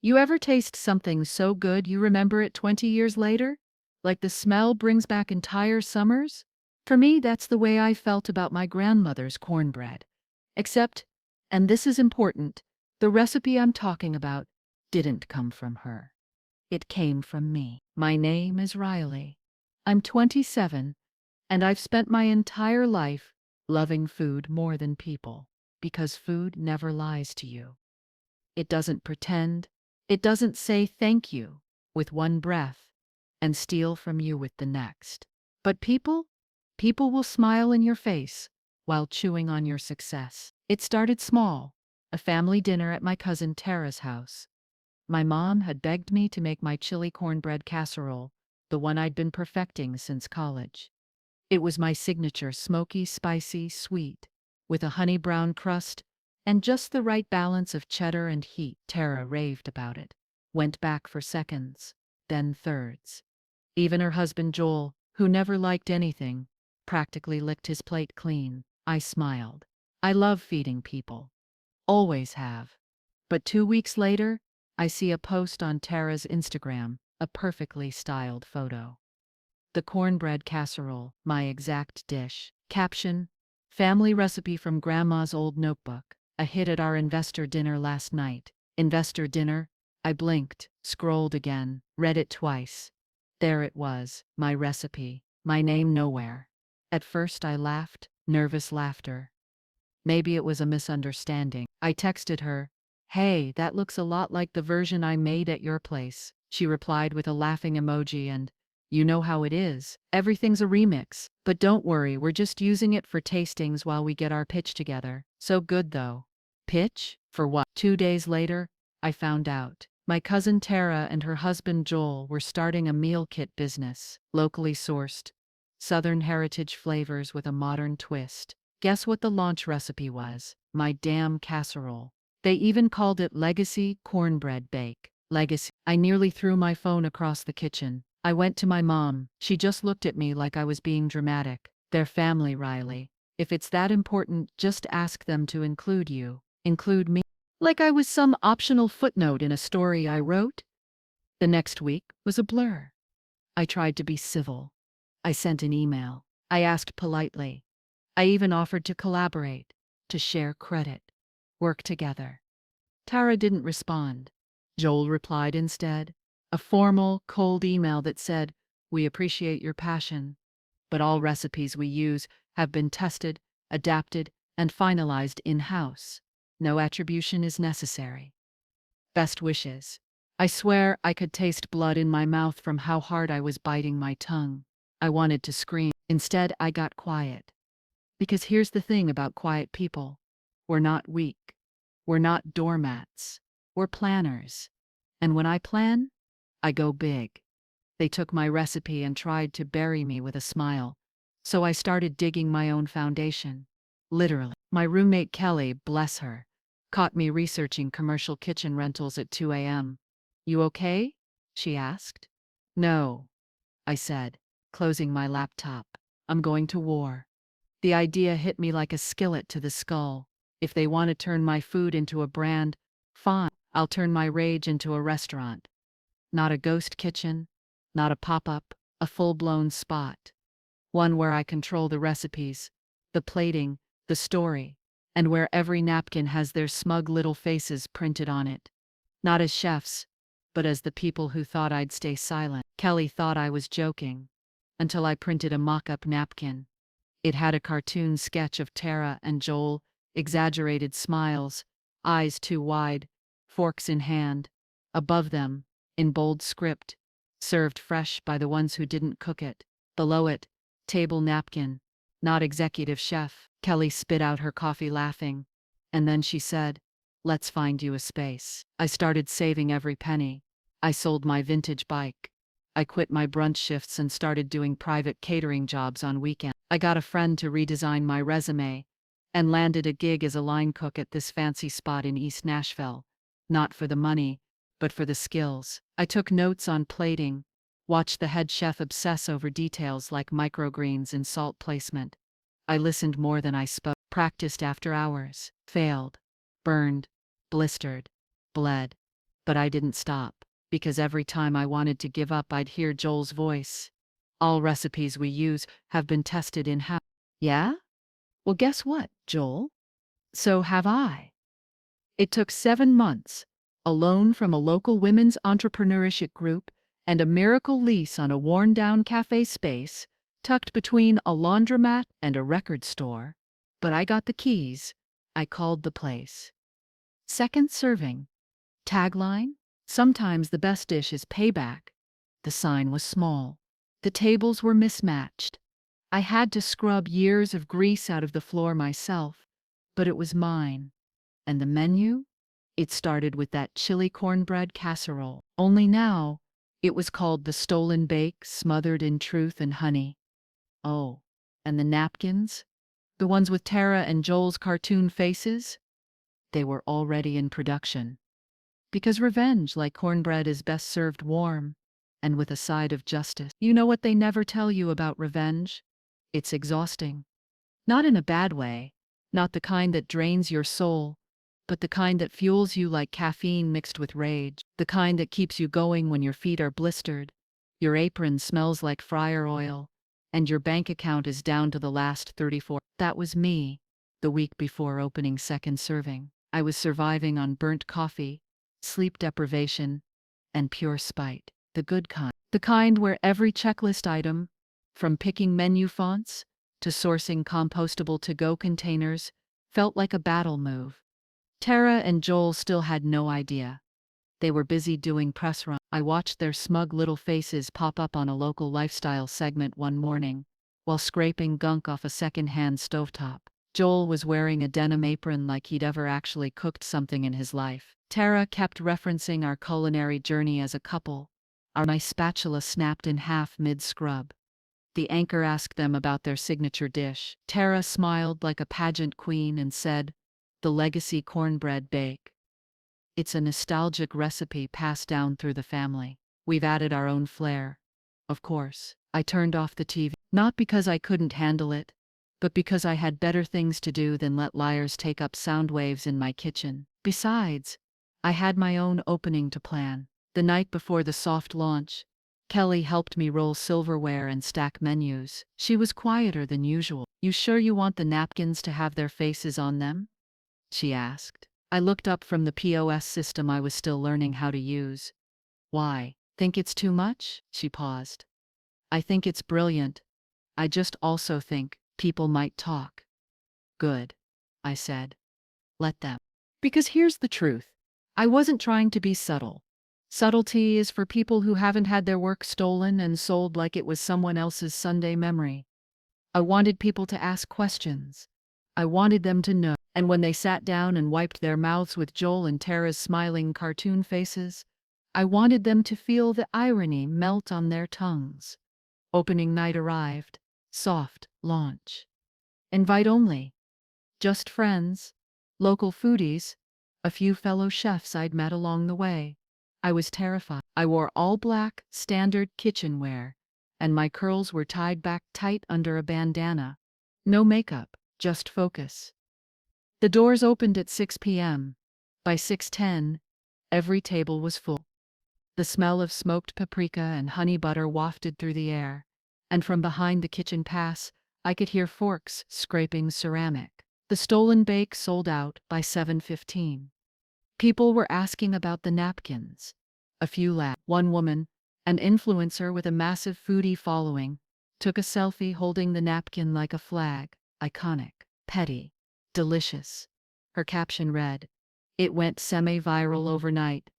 You ever taste something so good you remember it 20 years later? Like the smell brings back entire summers? For me, that's the way I felt about my grandmother's cornbread. Except, and this is important, the recipe I'm talking about didn't come from her. It came from me. My name is Riley. I'm 27, and I've spent my entire life loving food more than people, because food never lies to you. It doesn't pretend. It doesn't say thank you with one breath and steal from you with the next. But people will smile in your face while chewing on your success. It started small, a family dinner at my cousin Tara's house. My mom had begged me to make my chili cornbread casserole, the one I'd been perfecting since college. It was my signature smoky, spicy, sweet, with a honey brown crust and just the right balance of cheddar and heat. Tara raved about it, went back for seconds, then thirds. Even her husband Joel, who never liked anything, practically licked his plate clean. I smiled. I love feeding people. Always have. But 2 weeks later, I see a post on Tara's Instagram, a perfectly styled photo. The cornbread casserole, my exact dish. Caption: family recipe from Grandma's old notebook. A hit at our investor dinner last night. Investor dinner? I blinked, scrolled again, read it twice. There it was, my recipe, my name nowhere. At first I laughed, nervous laughter. Maybe it was a misunderstanding. I texted her, "Hey, that looks a lot like the version I made at your place." She replied with a laughing emoji and, "You know how it is. Everything's a remix. But don't worry, we're just using it for tastings while we get our pitch together." So good though. Pitch? For what? 2 days later, I found out. My cousin Tara and her husband Joel were starting a meal kit business, locally sourced, Southern heritage flavors with a modern twist. Guess what the launch recipe was? My damn casserole. They even called it Legacy Cornbread Bake. Legacy. I nearly threw my phone across the kitchen. I went to my mom. She just looked at me like I was being dramatic. Their family, Riley. If it's that important, just ask them to include you. Include me. Like I was some optional footnote in a story I wrote? The next week was a blur. I tried to be civil. I sent an email. I asked politely. I even offered to collaborate, to share credit, work together. Tara didn't respond. Joel replied instead, a formal, cold email that said, "We appreciate your passion, but all recipes we use have been tested, adapted, and finalized in-house. No attribution is necessary. Best wishes." I swear I could taste blood in my mouth from how hard I was biting my tongue. I wanted to scream. Instead, I got quiet. Because here's the thing about quiet people. We're not weak. We're not doormats. We're planners. And when I plan, I go big. They took my recipe and tried to bury me with a smile. So I started digging my own foundation. Literally. My roommate Kelly, bless her, caught me researching commercial kitchen rentals at 2 a.m. "You okay?" she asked. "No," I said, closing my laptop. "I'm going to war." The idea hit me like a skillet to the skull. If they want to turn my food into a brand, fine. I'll turn my rage into a restaurant. Not a ghost kitchen, not a pop-up, a full-blown spot. One where I control the recipes, the plating, the story, and where every napkin has their smug little faces printed on it. Not as chefs, but as the people who thought I'd stay silent. Kelly thought I was joking, until I printed a mock-up napkin. It had a cartoon sketch of Tara and Joel, exaggerated smiles, eyes too wide, forks in hand. Above them, in bold script, "Served fresh by the ones who didn't cook it." Below it, "Table napkin, not executive chef." Kelly spit out her coffee laughing. And then she said, "Let's find you a space." I started saving every penny. I sold my vintage bike. I quit my brunch shifts and started doing private catering jobs on weekends. I got a friend to redesign my resume and landed a gig as a line cook at this fancy spot in East Nashville. Not for the money, but for the skills. I took notes on plating, watched the head chef obsess over details like microgreens and salt placement. I listened more than I spoke, practiced after hours, failed, burned, blistered, bled. But I didn't stop, because every time I wanted to give up, I'd hear Joel's voice. All recipes we use have been tested in-house. Yeah? Well, guess what, Joel? So have I. It took 7 months, a loan from a local women's entrepreneurship group, and a miracle lease on a worn-down cafe space tucked between a laundromat and a record store. But I got the keys. I called the place. Second serving. Tagline: sometimes the best dish is payback. The sign was small. The tables were mismatched. I had to scrub years of grease out of the floor myself, but it was mine. And the menu? It started with that chili cornbread casserole. Only now, it was called the Stolen Bake, smothered in truth and honey. Oh, and the napkins? The ones with Tara and Joel's cartoon faces? They were already in production. Because revenge, like cornbread, is best served warm and with a side of justice. You know what they never tell you about revenge? It's exhausting. Not in a bad way, not the kind that drains your soul, but the kind that fuels you like caffeine mixed with rage, the kind that keeps you going when your feet are blistered, your apron smells like fryer oil, and your bank account is down to the last 34. That was me, the week before opening second serving. I was surviving on burnt coffee, sleep deprivation, and pure spite. The good kind. The kind where every checklist item, from picking menu fonts to sourcing compostable to-go containers, felt like a battle move. Tara and Joel still had no idea. They were busy doing press runs. I watched their smug little faces pop up on a local lifestyle segment one morning, while scraping gunk off a second-hand stovetop. Joel was wearing a denim apron like he'd ever actually cooked something in his life. Tara kept referencing our culinary journey as a couple. My spatula snapped in half mid-scrub. The anchor asked them about their signature dish. Tara smiled like a pageant queen and said, "The legacy cornbread bake. It's a nostalgic recipe passed down through the family. We've added our own flair." Of course, I turned off the TV, not because I couldn't handle it, but because I had better things to do than let liars take up sound waves in my kitchen. Besides, I had my own opening to plan. The night before the soft launch, Kelly helped me roll silverware and stack menus. She was quieter than usual. "You sure you want the napkins to have their faces on them?" she asked. I looked up from the POS system I was still learning how to use. "Why? Think it's too much?" She paused. "I think it's brilliant. I just also think people might talk." "Good," I said. "Let them." Because here's the truth. I wasn't trying to be subtle. Subtlety is for people who haven't had their work stolen and sold like it was someone else's Sunday memory. I wanted people to ask questions. I wanted them to know. And when they sat down and wiped their mouths with Joel and Tara's smiling cartoon faces, I wanted them to feel the irony melt on their tongues. Opening night arrived. Soft launch. Invite only. Just friends, local foodies, a few fellow chefs I'd met along the way. I was terrified. I wore all black, standard kitchenware, and my curls were tied back tight under a bandana. No makeup, just focus. The doors opened at 6 p.m. By 6:10, every table was full. The smell of smoked paprika and honey butter wafted through the air, and from behind the kitchen pass, I could hear forks scraping ceramic. The stolen bake sold out by 7:15. People were asking about the napkins. A few laughed. One woman, an influencer with a massive foodie following, took a selfie holding the napkin like a flag. Iconic, petty, delicious. Her caption read, "It went semi-viral overnight."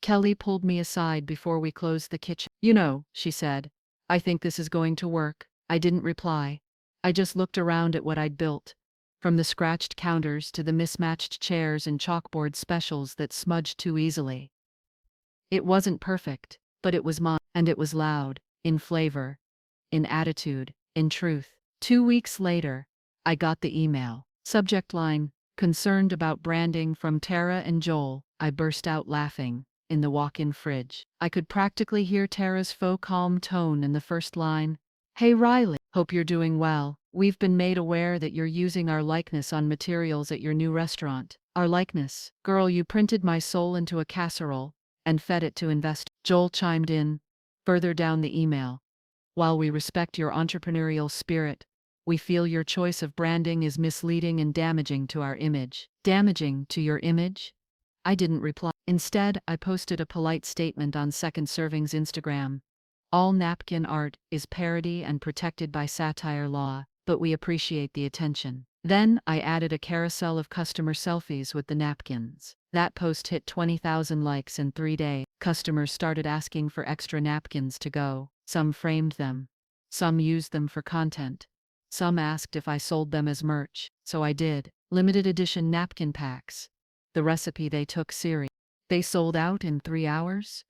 Kelly pulled me aside before we closed the kitchen. "You know," she said, "I think this is going to work." I didn't reply. I just looked around at what I'd built, from the scratched counters to the mismatched chairs and chalkboard specials that smudged too easily. It wasn't perfect, but it was mine, and it was loud, in flavor, in attitude, in truth. 2 weeks later, I got the email. Subject line, "Concerned about branding from Tara and Joel." I burst out laughing. In the walk-in fridge, I could practically hear Tara's faux calm tone in the first line. "Hey Riley, hope you're doing well. We've been made aware that you're using our likeness on materials at your new restaurant." "Our likeness? Girl, you printed my soul into a casserole. and fed it to invest. Joel chimed in, further down the email. While we respect your entrepreneurial spirit, we feel your choice of branding is misleading and damaging to our image. Damaging to your image? I didn't reply. Instead, I posted a polite statement on Second Serving's Instagram. All napkin art is parody and protected by satire law, but we appreciate the attention. Then, I added a carousel of customer selfies with the napkins. That post hit 20,000 likes in 3 days. Customers started asking for extra napkins to go. Some framed them. Some used them for content. Some asked if I sold them as merch, so I did. Limited edition napkin packs. The recipe they took serious. They sold out in 3 hours?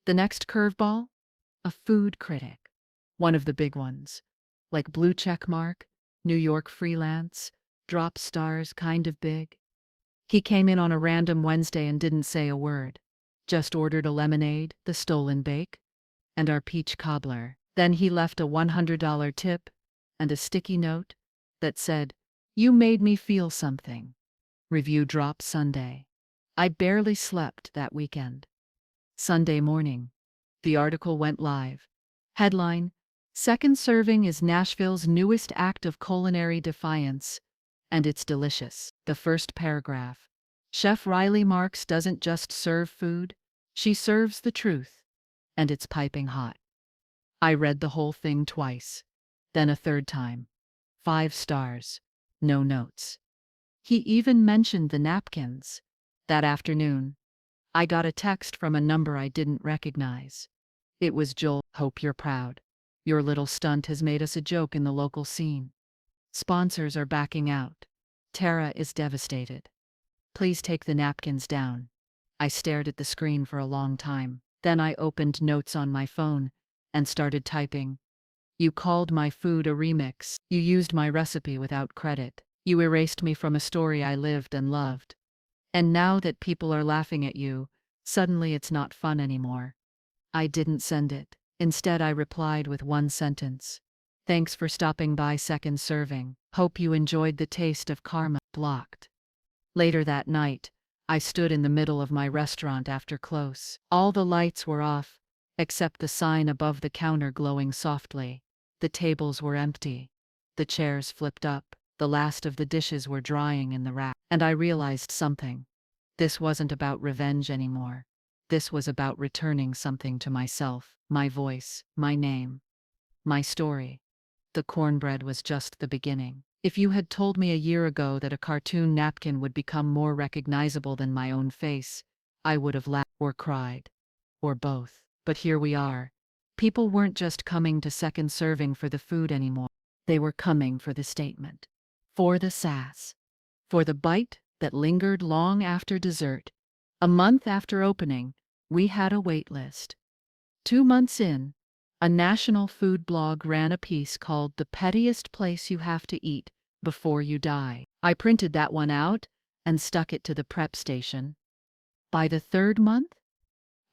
The next curveball? A food critic. One of the big ones. Like blue check mark, New York freelance, drop stars kind of big. He came in on a random Wednesday and didn't say a word. Just ordered a lemonade, the stolen bake, and our peach cobbler. Then he left a $100 tip and a sticky note that said, "You made me feel something." Review dropped Sunday. I barely slept that weekend. Sunday morning, the article went live. Headline: Second Serving is Nashville's newest act of culinary defiance, and it's delicious. The first paragraph: Chef Riley Marks doesn't just serve food, she serves the truth, and it's piping hot. I read the whole thing twice, then a third time. 5 stars. No notes. He even mentioned the napkins. That afternoon, I got a text from a number I didn't recognize. It was Joel. Hope you're proud. Your little stunt has made us a joke in the local scene. Sponsors are backing out. Tara is devastated. Please take the napkins down. I stared at the screen for a long time. Then I opened notes on my phone and started typing. You called my food a remix. You used my recipe without credit. You erased me from a story I lived and loved. And now that people are laughing at you, suddenly it's not fun anymore. I didn't send it. Instead, I replied with one sentence. Thanks for stopping by Second Serving. Hope you enjoyed the taste of karma. Blocked. Later that night, I stood in the middle of my restaurant after close. All the lights were off, except the sign above the counter glowing softly. The tables were empty. The chairs flipped up. The last of the dishes were drying in the rack. And I realized something. This wasn't about revenge anymore. This was about returning something to myself, my voice, my name, my story. The cornbread was just the beginning. If you had told me a year ago that a cartoon napkin would become more recognizable than my own face, I would have laughed or cried. Or both. But here we are. People weren't just coming to Second Serving for the food anymore. They were coming for the statement. For the sass. For the bite that lingered long after dessert. A month after opening, we had a wait list. 2 months in, a national food blog ran a piece called "The Pettiest Place You Have to Eat Before You Die." I printed that one out and stuck it to the prep station. By the 3rd month,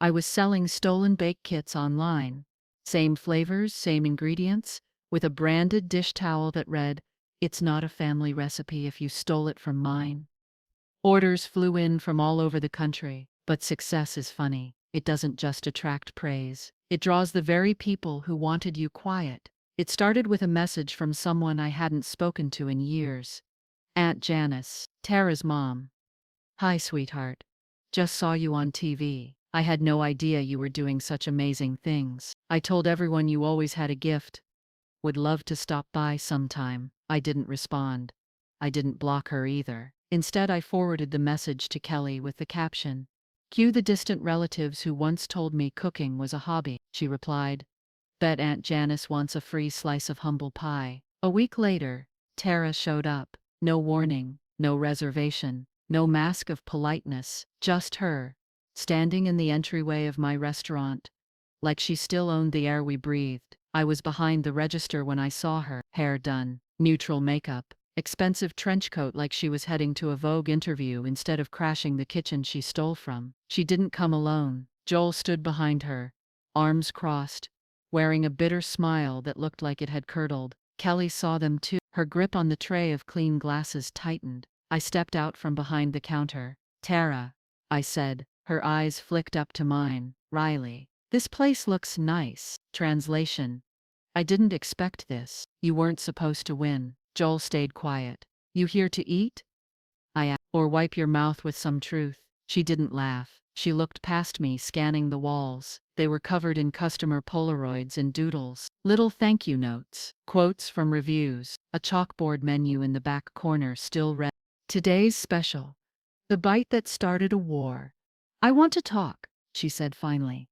I was selling stolen bake kits online. Same flavors, same ingredients, with a branded dish towel that read, "It's not a family recipe if you stole it from mine." Orders flew in from all over the country, but success is funny. It doesn't just attract praise. It draws the very people who wanted you quiet. It started with a message from someone I hadn't spoken to in years. Aunt Janice, Tara's mom. "Hi, sweetheart. Just saw you on TV. I had no idea you were doing such amazing things. I told everyone you always had a gift. Would love to stop by sometime." I didn't respond. I didn't block her either. Instead, I forwarded the message to Kelly with the caption, "Cue the distant relatives who once told me cooking was a hobby." She replied, "Bet Aunt Janice wants a free slice of humble pie." A week later, Tara showed up. No warning, no reservation, no mask of politeness, just her, standing in the entryway of my restaurant, like she still owned the air we breathed. I was behind the register when I saw her, hair done, neutral makeup, expensive trench coat like she was heading to a Vogue interview instead of crashing the kitchen she stole from. She didn't come alone. Joel stood behind her, arms crossed, wearing a bitter smile that looked like it had curdled. Kelly saw them too. Her grip on the tray of clean glasses tightened. I stepped out from behind the counter. "Tara," I said, Her eyes flicked up to mine. Riley, this place looks nice. Translation. I didn't expect this. You weren't supposed to win. Joel stayed quiet. You here to eat? I asked. Or wipe your mouth with some truth. She didn't laugh. She looked past me, scanning the walls. They were covered in customer Polaroids and doodles, little thank you notes, quotes from reviews, a chalkboard menu in the back corner still read, "Today's special. The bite that started a war." "I want to talk," she said finally.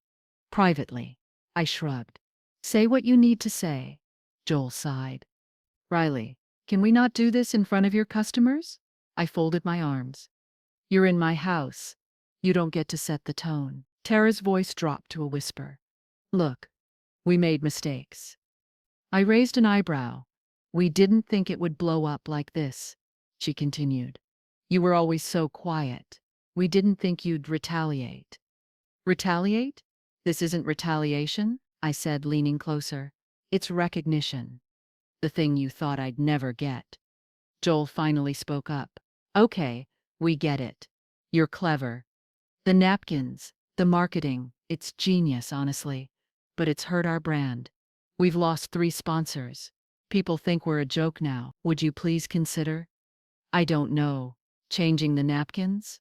"Privately." I shrugged. "Say what you need to say." Joel sighed. "Riley, can we not do this in front of your customers?" I folded my arms. "You're in my house. You don't get to set the tone." Tara's voice dropped to a whisper. "Look, we made mistakes." I raised an eyebrow. "We didn't think it would blow up like this," she continued. "You were always so quiet. We didn't think you'd retaliate." "Retaliate? This isn't retaliation," I said, leaning closer. "It's recognition. The thing you thought I'd never get." Joel finally spoke up. "Okay, we get it. You're clever. The napkins, the marketing, it's genius, honestly. But it's hurt our brand. We've lost 3 sponsors. People think we're a joke now. Would you please consider, I don't know, changing the napkins?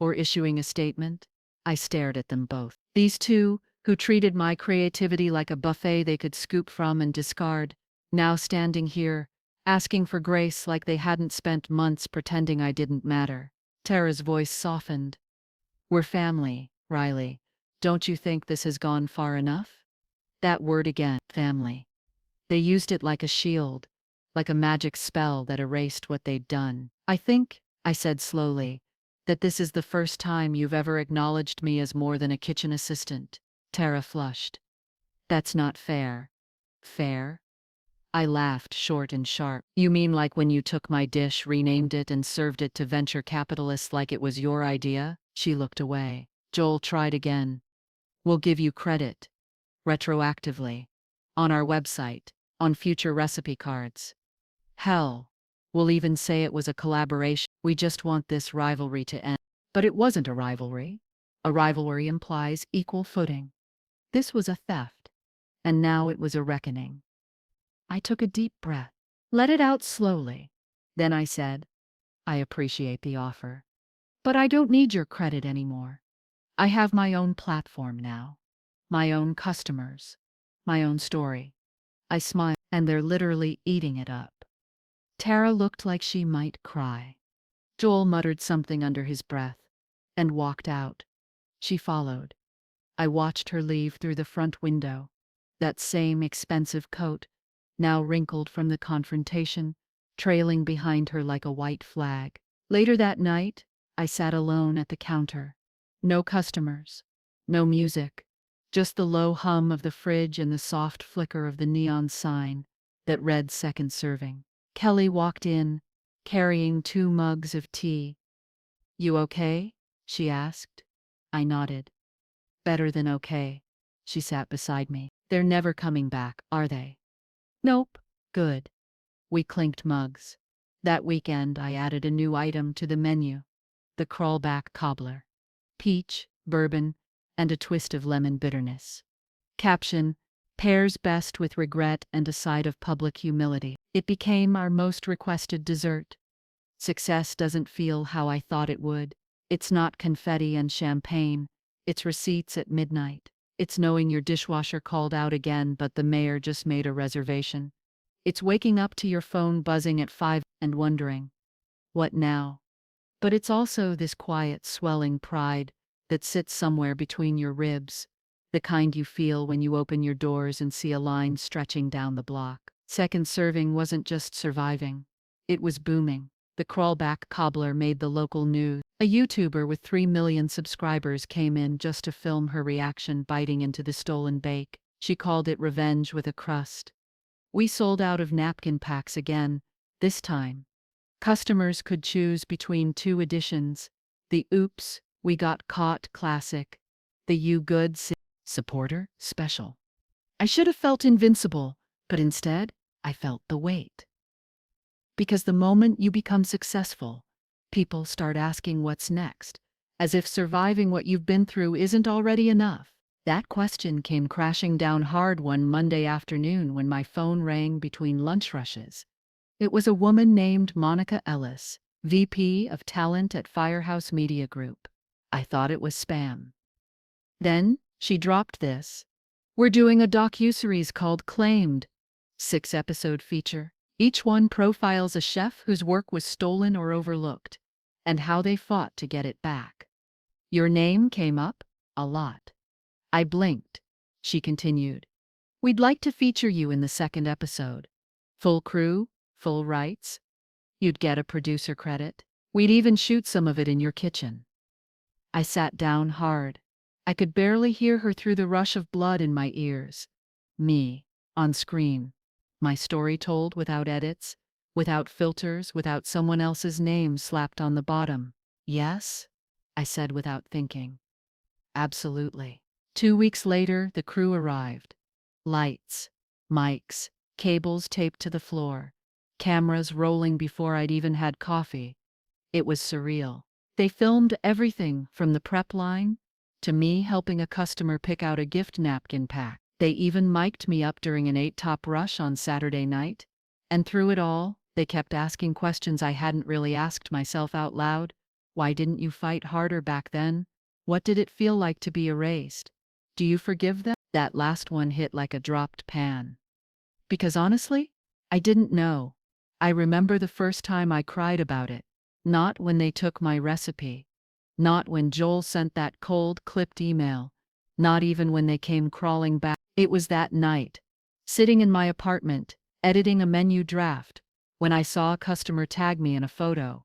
Or issuing a statement?" I stared at them both. These two, who treated my creativity like a buffet they could scoop from and discard, now standing here, asking for grace like they hadn't spent months pretending I didn't matter. Tara's voice softened. "We're family, Riley. Don't you think this has gone far enough?" That word again, family. They used it like a shield, like a magic spell that erased what they'd done. "I think," I said slowly, "that this is the first time you've ever acknowledged me as more than a kitchen assistant." Tara flushed. "That's not fair." "Fair?" I laughed, short and sharp. "You mean like when you took my dish, renamed it, and served it to venture capitalists like it was your idea?" She looked away. Joel tried again. "We'll give you credit. Retroactively. On our website. On future recipe cards. Hell, we'll even say it was a collaboration. We just want this rivalry to end." But it wasn't a rivalry. A rivalry implies equal footing. This was a theft. And now it was a reckoning. I took a deep breath. Let it out slowly. Then I said, "I appreciate the offer. But I don't need your credit anymore. I have my own platform now. My own customers. My own story." I smiled, and they're literally eating it up. Tara looked like she might cry. Joel muttered something under his breath and walked out. She followed. I watched her leave through the front window. That same expensive coat, now wrinkled from the confrontation, trailing behind her like a white flag. Later that night, I sat alone at the counter. No customers. No music. Just the low hum of the fridge and the soft flicker of the neon sign that read second serving. Kelly walked in, carrying 2 mugs of tea. "You okay?" she asked. I nodded. "Better than okay." She sat beside me. "They're never coming back, are they?" "Nope." "Good." We clinked mugs. That weekend I added a new item to the menu. The crawlback cobbler. Peach, bourbon, and a twist of lemon bitterness. Caption: "Pairs best with regret and a side of public humility." It became our most requested dessert. Success doesn't feel how I thought it would. It's not confetti and champagne. It's receipts at midnight. It's knowing your dishwasher called out again but the mayor just made a reservation. It's waking up to your phone buzzing at 5 and wondering, what now? But it's also this quiet, swelling pride that sits somewhere between your ribs, the kind you feel when you open your doors and see a line stretching down the block. Second serving wasn't just surviving. It was booming. The crawlback cobbler made the local news. A YouTuber with 3 million subscribers came in just to film her reaction biting into the stolen bake. She called it revenge with a crust. We sold out of napkin packs again, this time. Customers could choose between 2 editions, the Oops, We Got Caught Classic, the You Good Supporter Special. I should have felt invincible, but instead, I felt the weight. Because the moment you become successful, people start asking what's next, as if surviving what you've been through isn't already enough. That question came crashing down hard one Monday afternoon when my phone rang between lunch rushes. It was a woman named Monica Ellis, VP of Talent at Firehouse Media Group. I thought it was spam. Then, she dropped this. "We're doing a docuseries called Claimed. 6-episode feature. Each one profiles a chef whose work was stolen or overlooked, and how they fought to get it back. Your name came up a lot." I blinked. She continued. "We'd like to feature you in the second episode. Full crew, full rights. You'd get a producer credit. We'd even shoot some of it in your kitchen." I sat down hard. I could barely hear her through the rush of blood in my ears. Me, on screen. My story told without edits, without filters, without someone else's name slapped on the bottom. "Yes?" I said without thinking. "Absolutely." 2 weeks later, the crew arrived. Lights, mics, cables taped to the floor, cameras rolling before I'd even had coffee. It was surreal. They filmed everything from the prep line to me helping a customer pick out a gift napkin pack. They even mic'd me up during an 8-top rush on Saturday night. And through it all, they kept asking questions I hadn't really asked myself out loud. Why didn't you fight harder back then? What did it feel like to be erased? Do you forgive them? That last one hit like a dropped pan. Because honestly, I didn't know. I remember the first time I cried about it. Not when they took my recipe. Not when Joel sent that cold, clipped email. Not even when they came crawling back. It was that night, sitting in my apartment, editing a menu draft, when I saw a customer tag me in a photo.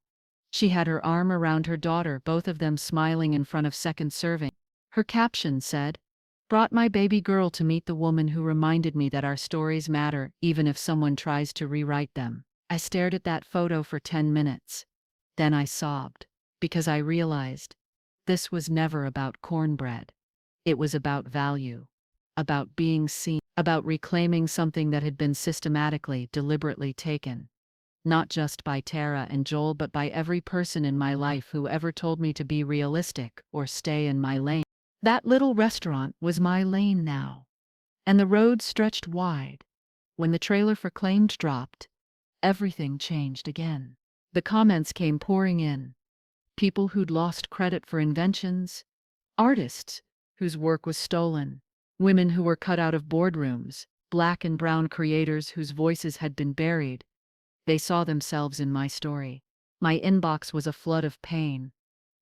She had her arm around her daughter, both of them smiling in front of second serving. Her caption said, "Brought my baby girl to meet the woman who reminded me that our stories matter even if someone tries to rewrite them." I stared at that photo for 10 minutes. Then I sobbed, because I realized this was never about cornbread. It was about value, about being seen, about reclaiming something that had been systematically, deliberately taken. Not just by Tara and Joel, but by every person in my life who ever told me to be realistic or stay in my lane. That little restaurant was my lane now, and the road stretched wide. When the trailer for Claimed dropped, everything changed again. The comments came pouring in. People who'd lost credit for inventions, artists whose work was stolen, women who were cut out of boardrooms, black and brown creators whose voices had been buried. They saw themselves in my story. My inbox was a flood of pain,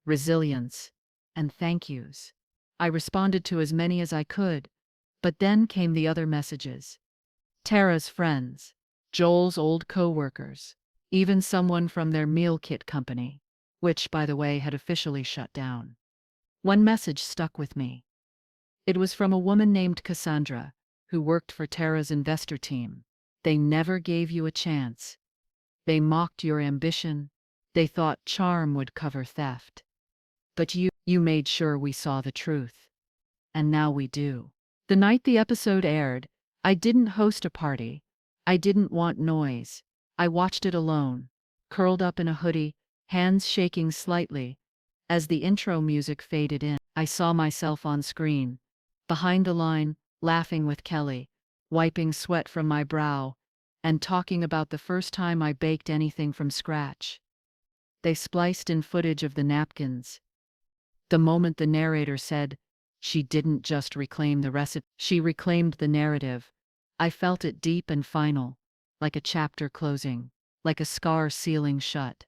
resilience, and thank yous. I responded to as many as I could, but then came the other messages. Tara's friends, Joel's old co-workers, even someone from their meal kit company, which, by the way, had officially shut down. One message stuck with me. It was from a woman named Cassandra, who worked for Tara's investor team. "They never gave you a chance. They mocked your ambition. They thought charm would cover theft. But you made sure we saw the truth. And now we do." The night the episode aired, I didn't host a party. I didn't want noise. I watched it alone, curled up in a hoodie, hands shaking slightly. As the intro music faded in, I saw myself on screen, behind the line, laughing with Kelly, wiping sweat from my brow, and talking about the first time I baked anything from scratch. They spliced in footage of the napkins. The moment the narrator said, she didn't just reclaim the recipe, she reclaimed the narrative. I felt it deep and final, like a chapter closing, like a scar sealing shut.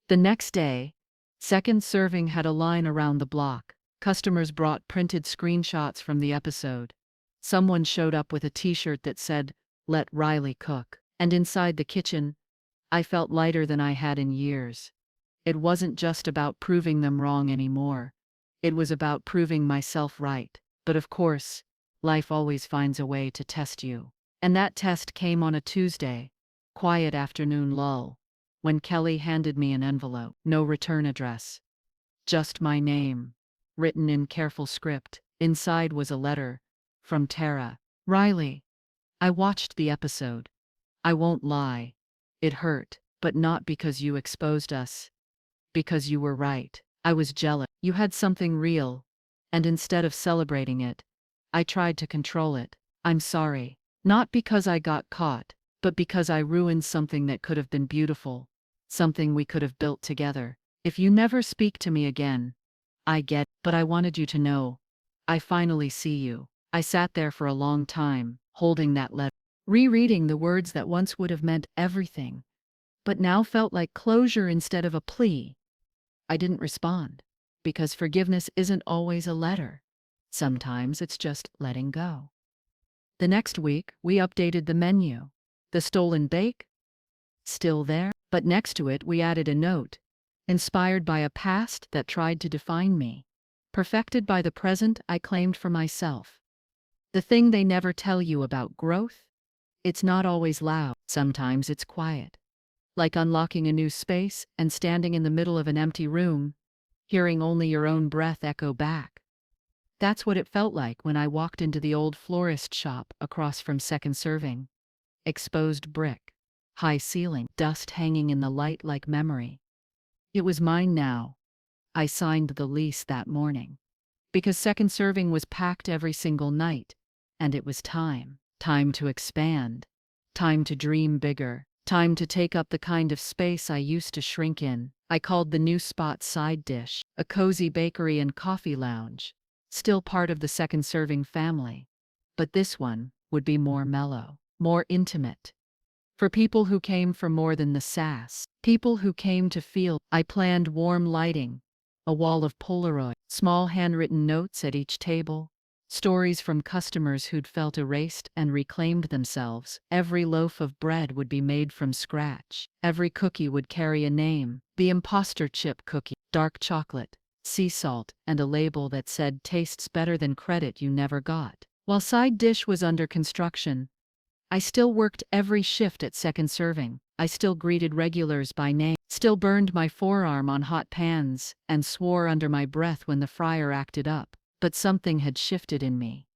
The next day, second serving had a line around the block. Customers brought printed screenshots from the episode. Someone showed up with a t-shirt that said, "Let Riley cook." And inside the kitchen, I felt lighter than I had in years. It wasn't just about proving them wrong anymore. It was about proving myself right. But of course, life always finds a way to test you. And that test came on a Tuesday, quiet afternoon lull, when Kelly handed me an envelope. No return address. Just my name, written in careful script. Inside was a letter from Tara. "Riley, I watched the episode. I won't lie. It hurt, but not because you exposed us. Because you were right. I was jealous. You had something real, and instead of celebrating it, I tried to control it. I'm sorry. Not because I got caught, but because I ruined something that could have been beautiful, something we could have built together. If you never speak to me again, I get, but I wanted you to know. I finally see you. I sat there for a long time, holding that letter, rereading the words that once would have meant everything, but now felt like closure instead of a plea. I didn't respond, because forgiveness isn't always a letter. Sometimes it's just letting go. The next week, we updated the menu. The stolen bake? Still there, but next to it we added a note, inspired by a past that tried to define me, perfected by the present I claimed for myself. The thing they never tell you about growth? It's not always loud, sometimes it's quiet. Like unlocking a new space and standing in the middle of an empty room, hearing only your own breath echo back. That's what it felt like when I walked into the old florist shop across from Second Serving. Exposed brick, high ceiling, dust hanging in the light like memory. It was mine now. I signed the lease that morning. Because Second Serving was packed every single night, and it was time. Time to expand. Time to dream bigger. Time to take up the kind of space I used to shrink in. I called the new spot Side Dish, a cozy bakery and coffee lounge, still part of the Second Serving family. But this one would be more mellow, more intimate. For people who came for more than the sass, people who came to feel. I planned warm lighting, a wall of Polaroid, small handwritten notes at each table, stories from customers who'd felt erased and reclaimed themselves. Every loaf of bread would be made from scratch. Every cookie would carry a name. The imposter chip cookie, dark chocolate, sea salt, and a label that said tastes better than credit you never got. While Side Dish was under construction, I still worked every shift at Second Serving. I still greeted regulars by name, still burned my forearm on hot pans, and swore under my breath when the fryer acted up. But something had shifted in me.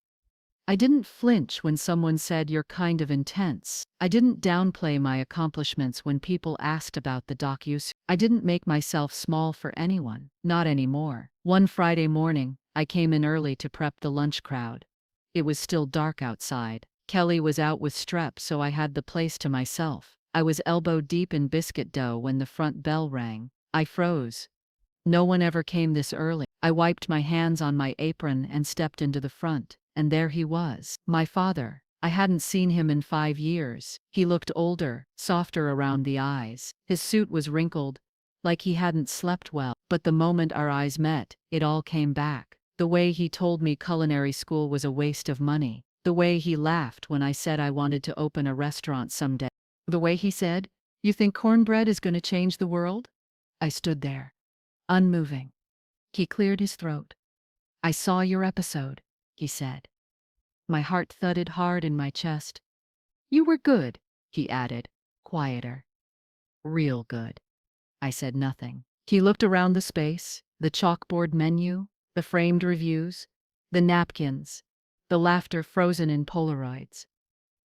I didn't flinch when someone said you're kind of intense. I didn't downplay my accomplishments when people asked about the docuseries. I didn't make myself small for anyone. Not anymore. One Friday morning, I came in early to prep the lunch crowd. It was still dark outside. Kelly was out with strep, so I had the place to myself. I was elbow deep in biscuit dough when the front bell rang. I froze. No one ever came this early. I wiped my hands on my apron and stepped into the front. And there he was, my father. I hadn't seen him in 5 years. He looked older, softer around the eyes. His suit was wrinkled, like he hadn't slept well. But the moment our eyes met, it all came back. The way he told me culinary school was a waste of money. The way he laughed when I said I wanted to open a restaurant someday. The way he said, "You think cornbread is going to change the world?" I stood there, unmoving. He cleared his throat. "I saw your episode," he said. My heart thudded hard in my chest. "You were good," he added, quieter. "Real good." I said nothing. He looked around the space, the chalkboard menu, the framed reviews, the napkins, the laughter frozen in Polaroids.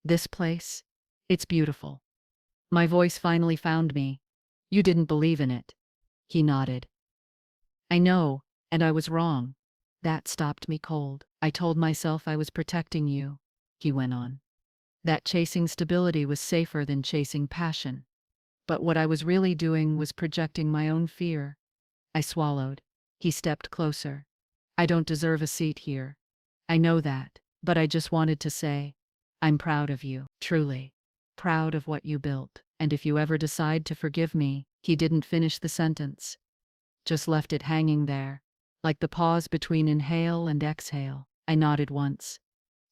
"This place? It's beautiful." My voice finally found me. "You didn't believe in it." He nodded. "I know, and I was wrong." That stopped me cold. "I told myself I was protecting you," he went on. "That chasing stability was safer than chasing passion. But what I was really doing was projecting my own fear." I swallowed. He stepped closer. "I don't deserve a seat here. I know that, but I just wanted to say, I'm proud of you, truly. Proud of what you built. And if you ever decide to forgive me," he didn't finish the sentence. Just left it hanging there, like the pause between inhale and exhale. I nodded once,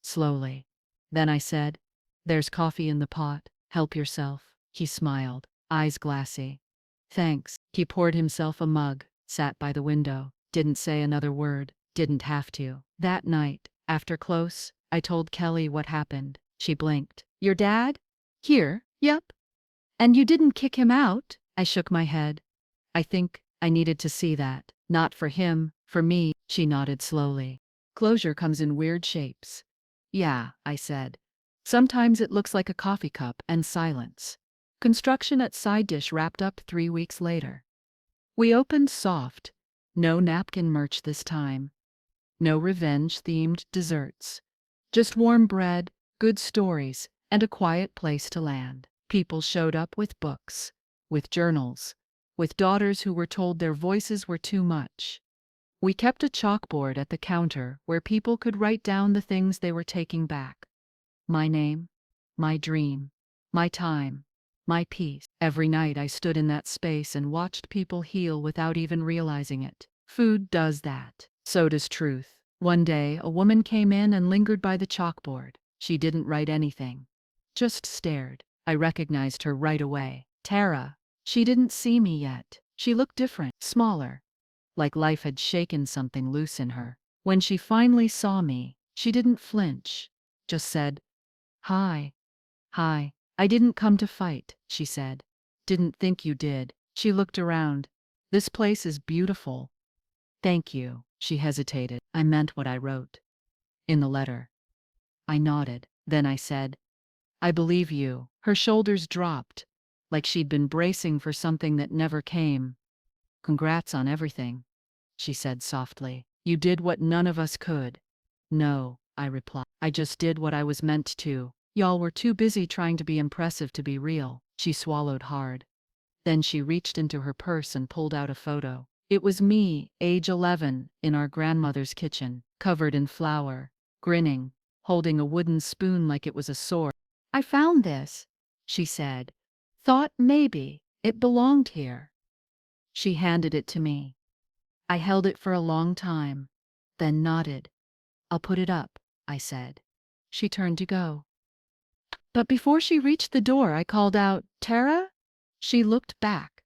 slowly. Then I said, "There's coffee in the pot. Help yourself." He smiled, eyes glassy. "Thanks." He poured himself a mug, sat by the window, didn't say another word, didn't have to. That night, after close, I told Kelly what happened. She blinked. "Your dad? Here? Yep. And you didn't kick him out?" I shook my head. "I think I needed to see that. Not for him, for me." She nodded slowly. "Closure comes in weird shapes." "Yeah," I said. "Sometimes it looks like a coffee cup and silence." Construction at Side Dish wrapped up 3 weeks later. We opened soft, No napkin merch this time. No revenge-themed desserts. Just warm bread, good stories, and a quiet place to land. People showed up with books, with journals, with daughters who were told their voices were too much. We kept a chalkboard at the counter where people could write down the things they were taking back. My name, my dream, my time, my peace. Every night I stood in that space and watched people heal without even realizing it. Food does that. So does truth. One day, a woman came in and lingered by the chalkboard. She didn't write anything, just stared. I recognized her right away. Tara. She didn't see me yet. She looked different, smaller, like life had shaken something loose in her. When she finally saw me, she didn't flinch, just said, "Hi." "Hi. I didn't come to fight," she said. "Didn't think you did." She looked around. "This place is beautiful." "Thank you." She hesitated. "I meant what I wrote in the letter." I nodded. Then I said, "I believe you." Her shoulders dropped, like she'd been bracing for something that never came. "Congrats on everything," she said softly. "You did what none of us could." "No," I replied. "I just did what I was meant to. Y'all were too busy trying to be impressive to be real." She swallowed hard. Then she reached into her purse and pulled out a photo. It was me, age 11, in our grandmother's kitchen, covered in flour, grinning, holding a wooden spoon like it was a sword. "I found this," she said. "Thought maybe it belonged here." She handed it to me. I held it for a long time, then nodded. "I'll put it up," I said. She turned to go. But before she reached the door, I called out, "Tara?" She looked back.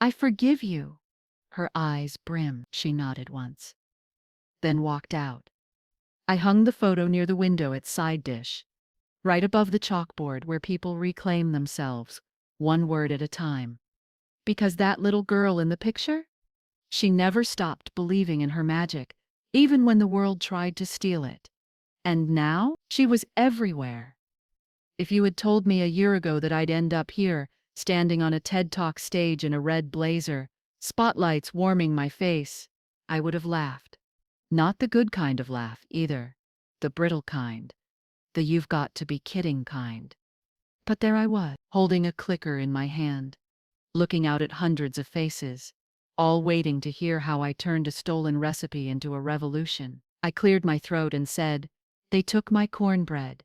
"I forgive you." Her eyes brimmed. She nodded once, then walked out. I hung the photo near the window at side dish, right above the chalkboard where people reclaim themselves, one word at a time. Because that little girl in the picture? She never stopped believing in her magic, even when the world tried to steal it. And now, she was everywhere. If you had told me a year ago that I'd end up here, standing on a TED Talk stage in a red blazer, spotlights warming my face, I would have laughed. Not the good kind of laugh, either. The brittle kind. The "you've got to be kidding" kind. But there I was, holding a clicker in my hand, looking out at hundreds of faces, all waiting to hear how I turned a stolen recipe into a revolution. I cleared my throat and said, "They took my cornbread,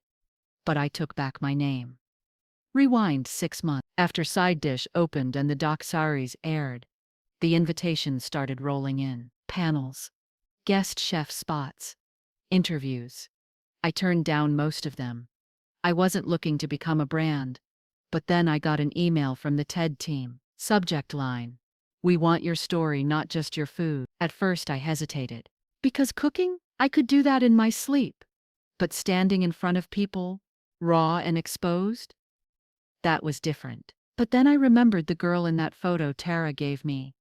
but I took back my name." Rewind 6 months. After Side Dish opened and the docuseries aired, the invitations started rolling in. Panels, guest chef spots, interviews. I turned down most of them. I wasn't looking to become a brand. But then I got an email from the TED team. Subject line: "We want your story, not just your food." At first I hesitated. Because cooking? I could do that in my sleep. But standing in front of people, raw and exposed? That was different. But then I remembered the girl in that photo Tara gave me.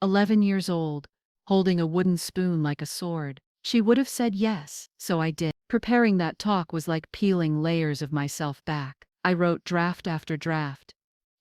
11 years old, holding a wooden spoon like a sword. She would have said yes, so I did. Preparing that talk was like peeling layers of myself back. I wrote draft after draft.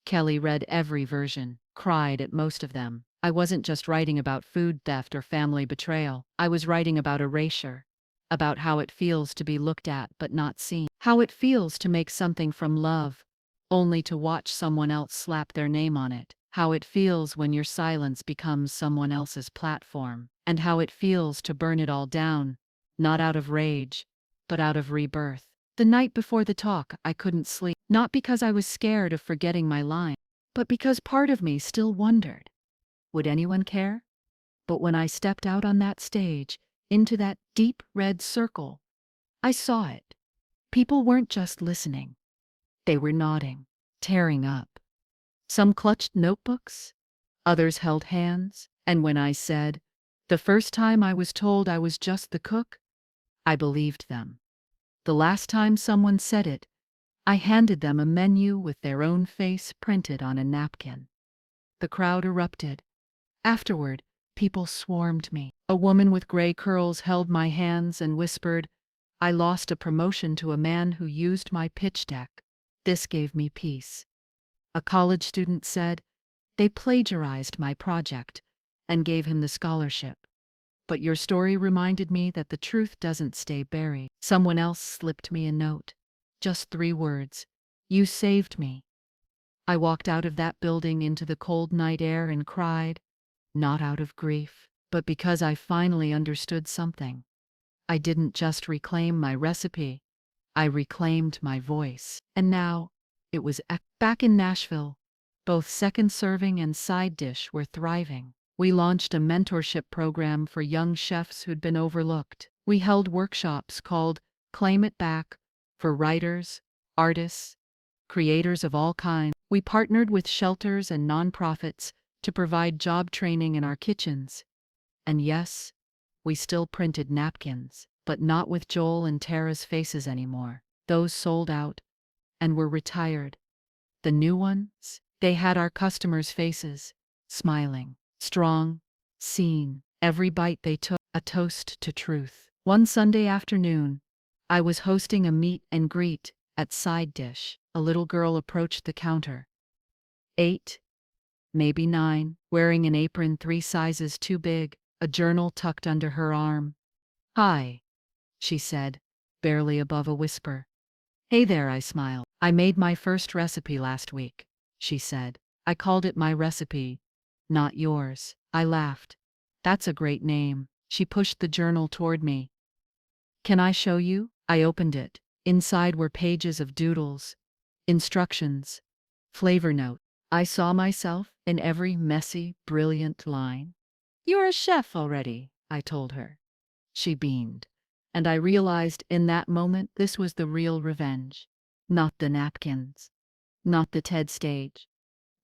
Kelly read every version, cried at most of them. I wasn't just writing about food theft or family betrayal. I was writing about erasure, about how it feels to be looked at but not seen, how it feels to make something from love, only to watch someone else slap their name on it, how it feels when your silence becomes someone else's platform, and how it feels to burn it all down, not out of rage, but out of rebirth. The night before the talk, I couldn't sleep, not because I was scared of forgetting my line, but because part of me still wondered, would anyone care? But when I stepped out on that stage, into that deep red circle, I saw it. People weren't just listening. They were nodding, tearing up. Some clutched notebooks, others held hands, and when I said, "The first time I was told I was just the cook," I believed them. The last time someone said it, I handed them a menu with their own face printed on a napkin. The crowd erupted. Afterward, people swarmed me. A woman with gray curls held my hands and whispered, "I lost a promotion to a man who used my pitch deck." This gave me peace. A college student said, "They plagiarized my project, and gave him the scholarship. But your story reminded me that the truth doesn't stay buried. Someone else slipped me a note. Just 3 words. You saved me. I walked out of that building into the cold night air and cried, not out of grief, but because I finally understood something. I didn't just reclaim my recipe, I reclaimed my voice. And now, it was back in Nashville. Both second serving and side dish were thriving. We launched a mentorship program for young chefs who'd been overlooked. We held workshops called Claim It Back for writers, artists, creators of all kinds. We partnered with shelters and nonprofits to provide job training in our kitchens. And yes, we still printed napkins, but not with Joel and Tara's faces anymore. Those sold out and were retired. The new ones, they had our customers' faces, smiling, strong, seen. Every bite they took, a toast to truth. One Sunday afternoon, I was hosting a meet and greet at Side Dish. A little girl approached the counter. 8, maybe 9, wearing an apron 3 sizes too big, a journal tucked under her arm. Hi, she said, barely above a whisper. Hey there, I smiled. I made my first recipe last week, she said. I called it my recipe, not yours. I laughed. That's a great name. She pushed the journal toward me. Can I show you? I opened it. Inside were pages of doodles, instructions, flavor notes. I saw myself in every messy, brilliant line. You're a chef already, I told her. She beamed. And I realized in that moment this was the real revenge. Not the napkins. Not the TED stage.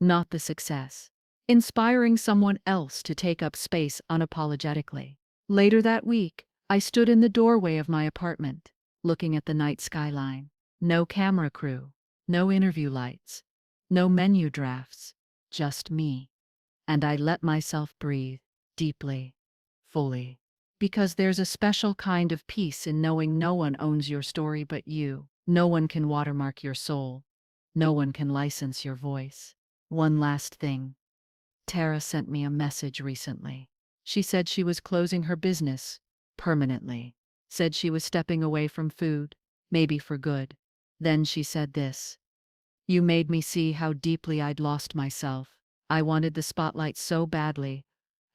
Not the success. Inspiring someone else to take up space unapologetically. Later that week, I stood in the doorway of my apartment, looking at the night skyline. No camera crew. No interview lights. No menu drafts. Just me. And I let myself breathe, deeply, fully. Because there's a special kind of peace in knowing no one owns your story but you. No one can watermark your soul. No one can license your voice. One last thing. Tara sent me a message recently. She said she was closing her business, permanently. Said she was stepping away from food, maybe for good. Then she said this. You made me see how deeply I'd lost myself. I wanted the spotlight so badly.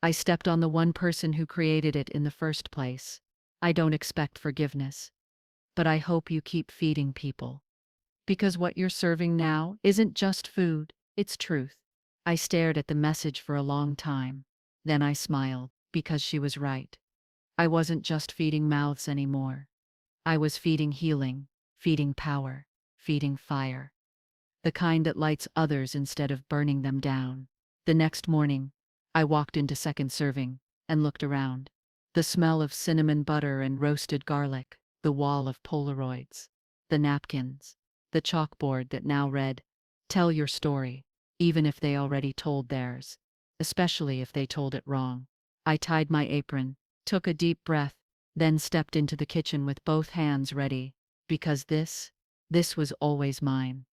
I stepped on the one person who created it in the first place. I don't expect forgiveness. But I hope you keep feeding people. Because what you're serving now isn't just food, it's truth. I stared at the message for a long time. Then I smiled, because she was right. I wasn't just feeding mouths anymore. I was feeding healing, feeding power, feeding fire. The kind that lights others instead of burning them down. The next morning, I walked into second serving and looked around. The smell of cinnamon butter and roasted garlic, the wall of Polaroids, the napkins, the chalkboard that now read, "Tell your story," even if they already told theirs, especially if they told it wrong. I tied my apron, took a deep breath, then stepped into the kitchen with both hands ready, because this was always mine.